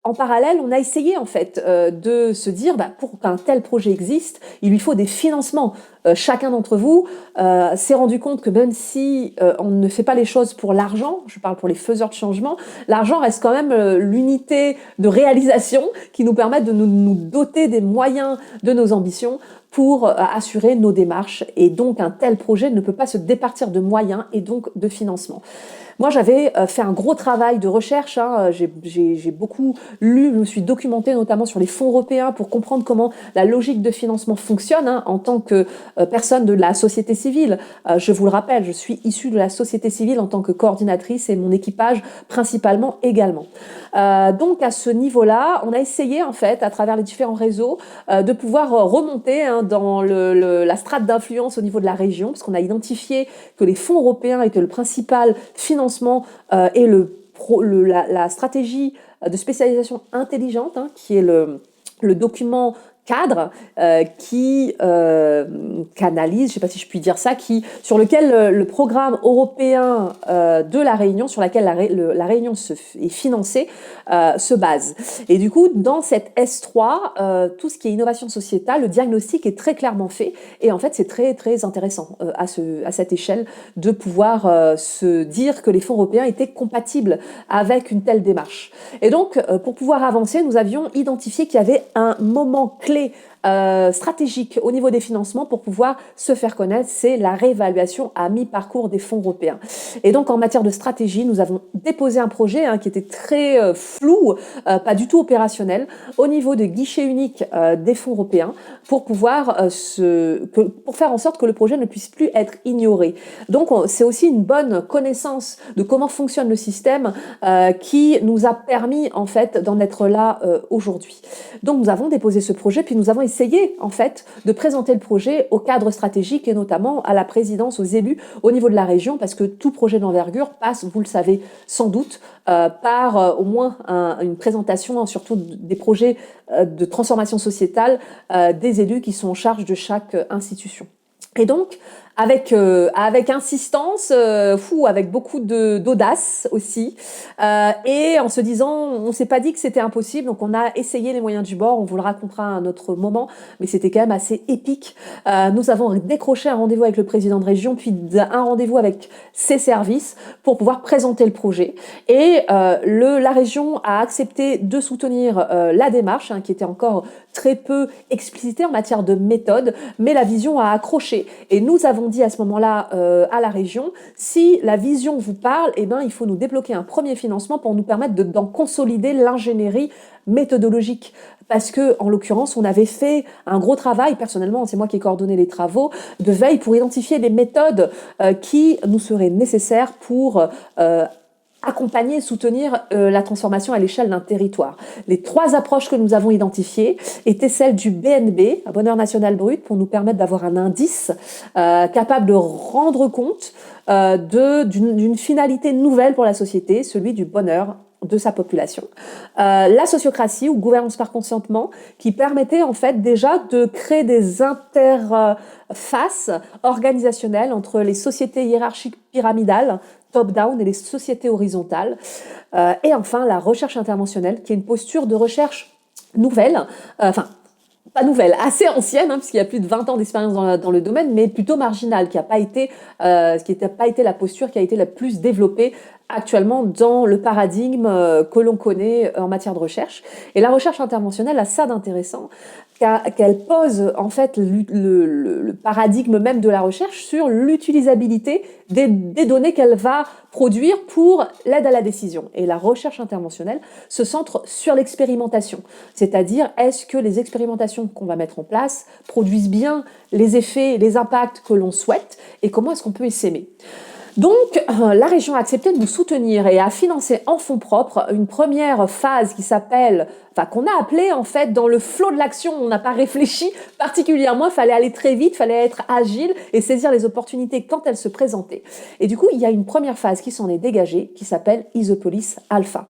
en parallèle, on a essayé en fait de se dire, pour qu'un tel projet existe, il lui faut des financements. Chacun d'entre vous s'est rendu compte que même si on ne fait pas les choses pour l'argent, je parle pour les faiseurs de changement, l'argent reste quand même l'unité de réalisation qui nous permet de nous doter des moyens de nos ambitions pour assurer nos démarches. Et donc un tel projet ne peut pas se départir de moyens et donc de financement. Moi, j'avais fait un gros travail de recherche. J'ai beaucoup lu, je me suis documentée notamment sur les fonds européens pour comprendre comment la logique de financement fonctionne en tant que personne de la société civile. Je vous le rappelle, je suis issue de la société civile en tant que coordinatrice et mon équipage principalement également. Donc à ce niveau-là, on a essayé en fait, à travers les différents réseaux, de pouvoir remonter dans la strate d'influence au niveau de la région, parce qu'on a identifié que les fonds européens étaient le principal financement et la stratégie de spécialisation intelligente, qui est le document cadre qui canalise, je ne sais pas si je puis dire ça, sur lequel le programme européen de la Réunion, sur laquelle la Réunion est financée, se base. Et du coup, dans cette S3, tout ce qui est innovation sociétale, le diagnostic est très clairement fait. Et en fait, c'est très, très intéressant à cette échelle de pouvoir se dire que les fonds européens étaient compatibles avec une telle démarche. Et donc, pour pouvoir avancer, nous avions identifié qu'il y avait un moment clé stratégique au niveau des financements pour pouvoir se faire connaître, c'est la réévaluation à mi-parcours des fonds européens. Et donc en matière de stratégie, nous avons déposé un projet qui était très flou, pas du tout opérationnel, au niveau des guichets uniques des fonds européens pour pouvoir pour faire en sorte que le projet ne puisse plus être ignoré. Donc c'est aussi une bonne connaissance de comment fonctionne le système qui nous a permis en fait d'en être là aujourd'hui. Donc nous avons déposé ce projet, puis nous avons essayé en fait de présenter le projet au cadre stratégique et notamment à la présidence, aux élus au niveau de la région, parce que tout projet d'envergure passe, vous le savez sans doute, par au moins une présentation, surtout des projets de transformation sociétale des élus qui sont en charge de chaque institution. Et donc, avec insistance, avec beaucoup d'audace aussi, et en se disant, on s'est pas dit que c'était impossible, donc on a essayé les moyens du bord, on vous le racontera à un autre moment, mais c'était quand même assez épique. Nous avons décroché un rendez-vous avec le président de région, puis un rendez-vous avec ses services pour pouvoir présenter le projet. Et la région a accepté de soutenir la démarche, qui était encore très peu explicitée en matière de méthode, mais la vision a accroché. Et nous avons dit à ce moment-là à la région, si la vision vous parle, il faut nous débloquer un premier financement pour nous permettre d'en consolider l'ingénierie méthodologique. Parce que, en l'occurrence, on avait fait un gros travail, personnellement, c'est moi qui ai coordonné les travaux, de veille pour identifier les méthodes qui nous seraient nécessaires pour accompagner et soutenir la transformation à l'échelle d'un territoire. Les 3 approches que nous avons identifiées étaient celles du BNB, un bonheur national brut, pour nous permettre d'avoir un indice capable de rendre compte d'une finalité nouvelle pour la société, celui du bonheur de sa population. La sociocratie ou gouvernance par consentement qui permettait en fait déjà de créer des interfaces organisationnelles entre les sociétés hiérarchiques pyramidales top-down et les sociétés horizontales. Et enfin, la recherche interventionnelle, qui est une posture de recherche nouvelle, pas nouvelle, assez ancienne, puisqu'il y a plus de 20 ans d'expérience dans le domaine, mais plutôt marginale, qui n'a pas été la posture qui a été la plus développée actuellement dans le paradigme que l'on connaît en matière de recherche. Et la recherche interventionnelle a ça d'intéressant, qu'elle pose en fait le paradigme même de la recherche sur l'utilisabilité des données qu'elle va produire pour l'aide à la décision. Et la recherche interventionnelle se centre sur l'expérimentation, c'est-à-dire est-ce que les expérimentations qu'on va mettre en place produisent bien les effets, les impacts que l'on souhaite et comment est-ce qu'on peut essaimer. Donc, la région a accepté de nous soutenir et a financé en fonds propres une première phase qu'on a appelée en fait dans le flot de l'action. On n'a pas réfléchi particulièrement, il fallait aller très vite, il fallait être agile et saisir les opportunités quand elles se présentaient. Et du coup, il y a une première phase qui s'en est dégagée qui s'appelle Isopolis Alpha.